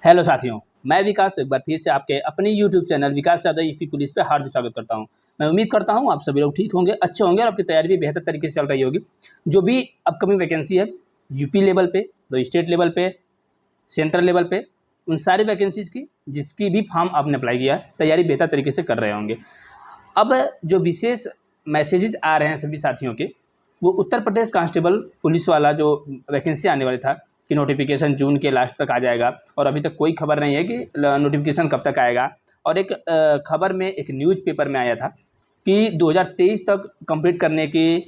Hello साथियों, मैं विकास एक बार फिर से आपके अपने यूट्यूब चैनल विकास यादव यूपी पुलिस पे हार्दिक स्वागत करता हूं। मैं उम्मीद करता हूं आप सभी लोग ठीक होंगे, अच्छे होंगे और आपकी तैयारी भी बेहतर तरीके से चल रही होगी। जो भी अपकमिंग वैकेंसी है यूपी लेवल पे, तो स्टेट लेवल पे, सेंट्रल लेवल पे, उन सारी वैकेंसीज़ की जिसकी भी फॉर्म आपने अप्लाई किया है, तैयारी बेहतर तरीके से कर रहे होंगे। अब जो विशेष मैसेजेस आ रहे हैं सभी साथियों के, वो उत्तर प्रदेश कांस्टेबल पुलिस वाला जो वैकेंसी आने वाली था कि नोटिफिकेशन जून के लास्ट तक आ जाएगा और अभी तक कोई खबर नहीं है कि नोटिफिकेशन कब तक आएगा। और एक खबर में एक न्यूज़पेपर में आया था कि 2023 तक कंप्लीट करने की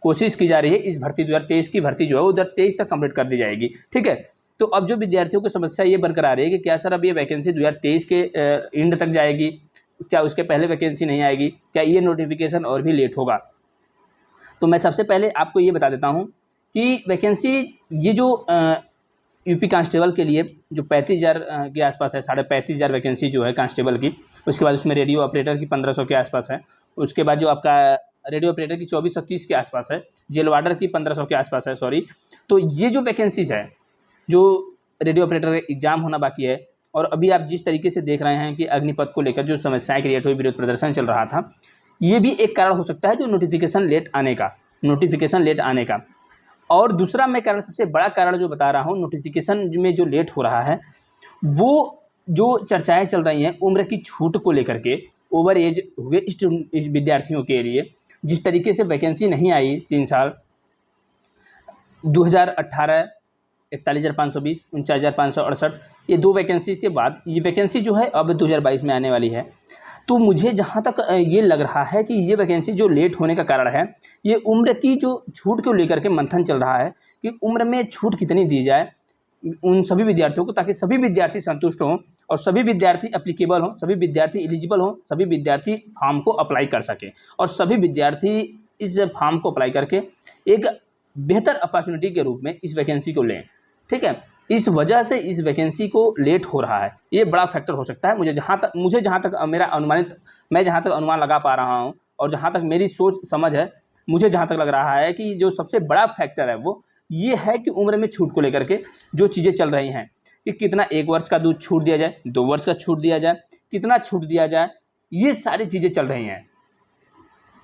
कोशिश की जा रही है। इस भर्ती 2023 की भर्ती जो है वो 2023 तक कंप्लीट कर दी जाएगी, ठीक है। तो अब जो विद्यार्थियों की समस्या ये बरकरार है कि क्या सर अब ये वैकेंसी 2023 के एंड तक जाएगी, क्या उसके पहले वैकेंसी नहीं आएगी, क्या ये नोटिफिकेशन और भी लेट होगा। तो मैं सबसे पहले आपको ये बता देता हूँ कि वैकेंसी ये जो यूपी कांस्टेबल के लिए जो 35,000 के आसपास है, 35,500 वैकेंसी जो है कांस्टेबल की। उसके बाद उसमें रेडियो ऑपरेटर की 1500 के आसपास है। उसके बाद जो आपका रेडियो ऑपरेटर की 2430 के आसपास है, जेल वार्डर की 1500 के आसपास है, सॉरी। तो ये जो वैकेंसीज़ है, जो रेडियो ऑपरेटर का एग्ज़ाम होना बाकी है, और अभी आप जिस तरीके से देख रहे हैं कि अग्निपथ को लेकर जो समस्याएं क्रिएट हुई, विरोध प्रदर्शन चल रहा था, ये भी एक कारण हो सकता है जो नोटिफिकेशन लेट आने का। और दूसरा मैं कारण, सबसे बड़ा कारण जो बता रहा हूँ नोटिफिकेशन में जो लेट हो रहा है, वो जो चर्चाएं चल रही हैं उम्र की छूट को लेकर के, ओवर एज हुए विद्यार्थियों के लिए जिस तरीके से वैकेंसी नहीं आई 3 साल 2018 41,520, 49,568, ये 2 वैकेंसी के बाद ये वैकेंसी जो है अब 2022 में आने वाली है। तो मुझे जहाँ तक ये लग रहा है कि ये वैकेंसी जो लेट होने का कारण है, ये उम्र की जो छूट को लेकर के मंथन चल रहा है कि उम्र में छूट कितनी दी जाए उन सभी विद्यार्थियों को, ताकि सभी विद्यार्थी संतुष्ट हों और सभी विद्यार्थी एप्लीकेबल हों, सभी विद्यार्थी एलिजिबल हों, सभी विद्यार्थी फॉर्म को अप्लाई कर सकें और सभी विद्यार्थी इस फॉर्म को अप्लाई करके एक बेहतर अपॉर्चुनिटी के रूप में इस वैकेंसी को लें, ठीक है। इस वजह से इस वैकेंसी को लेट हो रहा है, ये बड़ा फैक्टर हो सकता है। मुझे जहाँ तक मेरा अनुमानित, मैं जहाँ तक अनुमान लगा पा रहा हूँ और जहाँ तक मेरी सोच समझ है, मुझे जहाँ तक लग रहा है कि जो सबसे बड़ा फैक्टर है वो ये है कि उम्र में छूट को लेकर के जो चीज़ें चल रही हैं कि कितना 1 वर्ष का दूध छूट दिया जाए, 2 वर्ष का छूट दिया जाए, कितना छूट दिया जाए, ये सारी चीज़ें चल रही हैं।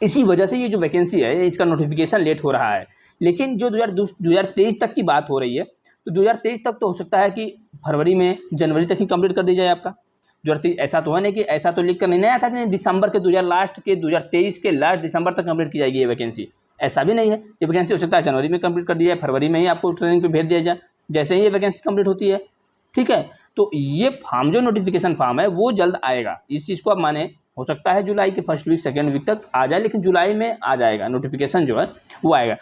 इसी वजह से ये जो वैकेंसी है इसका नोटिफिकेशन लेट हो रहा है। लेकिन जो 2023 तक की बात हो रही है, तो 2023 तक तो हो सकता है कि फरवरी में, जनवरी तक ही कंप्लीट कर दी जाए आपका 2023। ऐसा तो है नहीं कि, ऐसा तो लिख कर नहीं आया था कि दिसंबर के 2023 के लास्ट दिसंबर तक कंप्लीट की जाएगी ये वैकेंसी। ऐसा भी नहीं है। ये वैकेंसी हो सकता है जनवरी में कंप्लीट कर दी जाए, फरवरी में ही आपको ट्रेनिंग पे भेज दिया जाए जैसे ही ये वैकेंसी कंप्लीट होती है, ठीक है। तो ये फॉर्म, जो नोटिफिकेशन फॉर्म है वो जल्द आएगा, इस चीज़ को आप माने। हो सकता है जुलाई के फर्स्ट वीक, सेकेंड वीक तक आ जाए, लेकिन जुलाई में आ जाएगा नोटिफिकेशन जो है वो आएगा।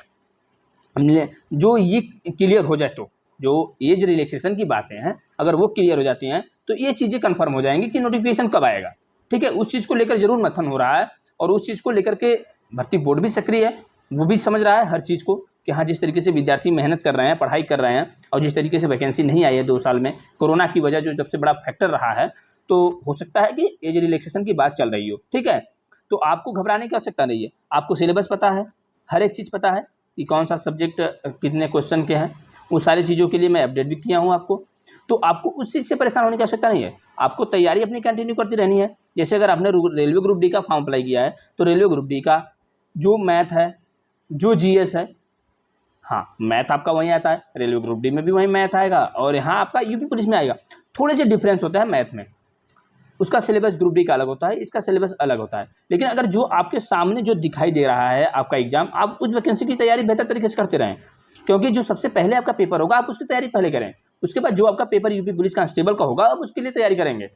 जो ये क्लियर हो जाए, तो जो एज रिलैक्सेशन की बातें हैं अगर वो क्लियर हो जाती हैं तो ये चीज़ें कंफर्म हो जाएंगी कि नोटिफिकेशन कब आएगा, ठीक है। उस चीज़ को लेकर जरूर मंथन हो रहा है और उस चीज़ को लेकर के भर्ती बोर्ड भी सक्रिय है, वो भी समझ रहा है हर चीज़ को कि हाँ, जिस तरीके से विद्यार्थी मेहनत कर रहे हैं, पढ़ाई कर रहे हैं और जिस तरीके से वैकेंसी नहीं आई है 2 साल में, कोरोना की वजह जो सबसे बड़ा फैक्टर रहा है, तो हो सकता है कि एज रिलैक्सेशन की बात चल रही हो, ठीक है। तो आपको घबराने की आवश्यकता नहीं है, आपको सिलेबस पता है, हर एक चीज़ पता है कि कौन सा सब्जेक्ट कितने क्वेश्चन के हैं, वो सारी चीज़ों के लिए मैं अपडेट भी किया हूँ आपको। तो आपको उस चीज़ से परेशान होने की आवश्यकता नहीं है, आपको तैयारी अपनी कंटिन्यू करती रहनी है। जैसे अगर आपने रेलवे ग्रुप डी का फॉर्म अप्लाई किया है, तो रेलवे ग्रुप डी का जो मैथ है, जो जीएस है, हाँ, मैथ आपका वहीं आता है, रेलवे ग्रुप डी में भी वहीं मैथ आएगा और यहाँ आपका यूपी पुलिस में आएगा। थोड़े से डिफरेंस होता है मैथ में, उसका सिलेबस ग्रुप डी का अलग होता है, इसका सिलेबस अलग होता है। लेकिन अगर जो आपके सामने जो दिखाई दे रहा है आपका एग्जाम, आप उस वैकेंसी की तैयारी बेहतर तरीके से करते रहें, क्योंकि जो सबसे पहले आपका पेपर होगा आप उसकी तैयारी पहले करें। उसके बाद जो आपका पेपर यूपी पुलिस कांस्टेबल का होगा आप उसके लिए तैयारी करेंगे।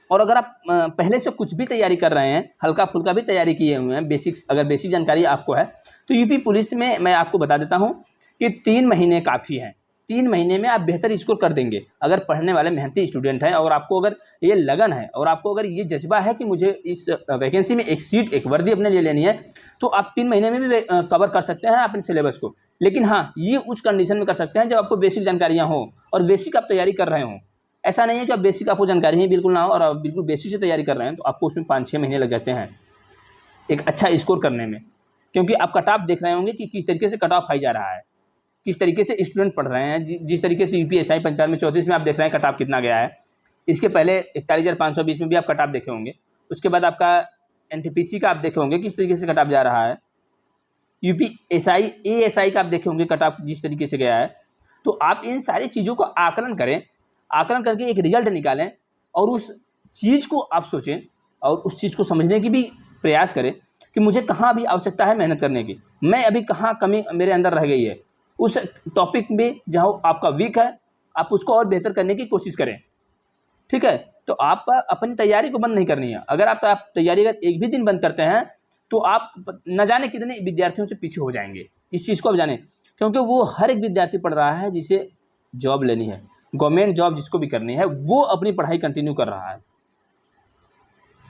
और अगर आप पहले से कुछ भी तैयारी कर रहे हैं, हल्का फुल्का भी तैयारी किए हुए हैं, बेसिक्स, अगर बेसिक जानकारी आपको है, तो यूपी पुलिस में मैं आपको बता देता हूँ कि 3 महीने काफ़ी हैं। 3 महीने में आप बेहतर स्कोर कर देंगे अगर पढ़ने वाले मेहनती स्टूडेंट हैं और आपको अगर ये लगन है और आपको अगर ये जज्बा है कि मुझे इस वैकेंसी में एक सीट, एक वर्दी अपने लिए लेनी है, तो आप 3 महीने में भी कवर कर सकते हैं अपने सिलेबस को। लेकिन हाँ, ये उस कंडीशन में कर सकते हैं जब आपको बेसिक जानकारियाँ हों और बेसिक आप तैयारी कर रहे हों। ऐसा नहीं है कि आप बेसिक, आपको जानकारी ही बिल्कुल ना हो और आप बिल्कुल बेसिक से तैयारी कर रहे हैं, तो आपको उसमें 5-6 महीने लग जाते हैं एक अच्छा स्कोर करने में, क्योंकि आप कट ऑफ देख रहे होंगे कि किस तरीके से कट ऑफ आई जा रहा है, किस तरीके से स्टूडेंट पढ़ रहे हैं, जिस तरीके से यूपीएसआई 95 में 34 में आप देख रहे हैं कट ऑफ कितना गया है। इसके पहले 41,520 में भी आप कट ऑफ देखे होंगे। उसके बाद आपका एनटीपीसी का आप देखे होंगे किस तरीके से कट ऑफ जा रहा है। यूपीएसआई एएसआई का आप देखे होंगे कट ऑफ जिस तरीके से गया है। तो आप इन सारी चीज़ों को आकलन करें, आकलन करके एक रिजल्ट निकालें और उस चीज़ को आप सोचें और उस चीज़ को समझने की भी प्रयास करें कि मुझे कहाँ अभी आवश्यकता है मेहनत करने की, मैं अभी कहाँ कमी मेरे अंदर रह गई है। उस टॉपिक में जहाँ आपका वीक है आप उसको और बेहतर करने की कोशिश करें, ठीक है। तो आप अपनी तैयारी को बंद नहीं करनी है। अगर आप तैयारी अगर एक भी दिन बंद करते हैं तो आप न जाने कितने विद्यार्थियों से पीछे हो जाएंगे। इस चीज़ को आप जानें, क्योंकि वो हर एक विद्यार्थी पढ़ रहा है जिसे जॉब लेनी है, गवर्नमेंट जॉब जिसको भी करनी है, वो अपनी पढ़ाई कंटिन्यू कर रहा है।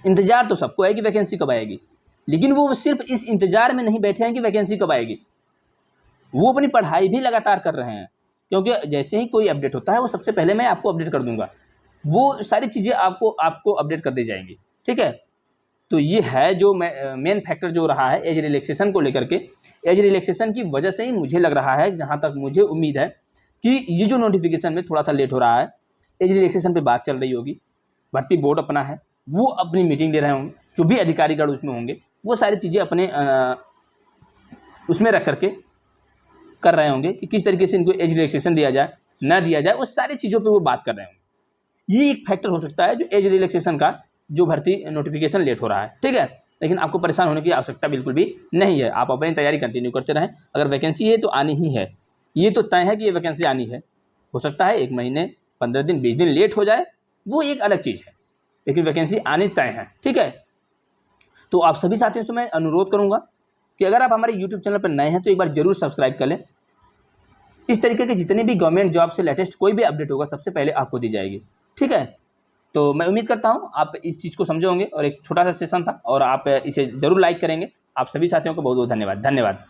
इंतजार तो सबको है कि वैकेंसी कब आएगी, लेकिन वो सिर्फ इस इंतजार में नहीं बैठे हैं कि वैकेंसी कब आएगी, वो अपनी पढ़ाई भी लगातार कर रहे हैं। क्योंकि जैसे ही कोई अपडेट होता है वो सबसे पहले मैं आपको अपडेट कर दूंगा, वो सारी चीज़ें आपको अपडेट कर दी जाएंगी, ठीक है। तो ये है जो मेन फैक्टर जो रहा है एज रिलैक्सेशन को लेकर के। एज रिलैक्सेशन की वजह से ही मुझे लग रहा है, जहाँ तक मुझे उम्मीद है, कि ये जो नोटिफिकेशन में थोड़ा सा लेट हो रहा है। एज रिलैक्सेशन पे बात चल रही होगी, भर्ती बोर्ड अपना है, वो अपनी मीटिंग ले रहे होंगे, जो भी अधिकारीगण उसमें होंगे वो सारी चीज़ें अपने उसमें रख करके कर रहे होंगे कि किस तरीके से इनको एज रिलैक्सेशन दिया जाए ना दिया जाए, उस सारी चीज़ों पे वो बात कर रहे होंगे। ये एक फैक्टर हो सकता है जो एज रिलैक्सेशन का जो भर्ती नोटिफिकेशन लेट हो रहा है, ठीक है। लेकिन आपको परेशान होने की आवश्यकता बिल्कुल भी नहीं है, आप अपनी तैयारी कंटिन्यू करते रहें। अगर वैकेंसी है तो आनी ही है, ये तो तय है कि ये वैकेंसी आनी है। हो सकता है 1 महीने 15 दिन 20 दिन लेट हो जाए, वो एक अलग चीज़ है, लेकिन वैकेंसी आनी तय है, ठीक है। तो आप सभी साथियों से मैं अनुरोध करूँगा कि अगर आप हमारे यूट्यूब चैनल पर नए हैं तो एक बार जरूर सब्सक्राइब कर लें। इस तरीके के जितने भी गवर्नमेंट जॉब से लेटेस्ट कोई भी अपडेट होगा सबसे पहले आपको दी जाएगी, ठीक है। तो मैं उम्मीद करता हूँ आप इस चीज़ को समझे होंगे और एक छोटा सा सेशन था और आप इसे ज़रूर लाइक करेंगे। आप सभी साथियों को बहुत बहुत धन्यवाद।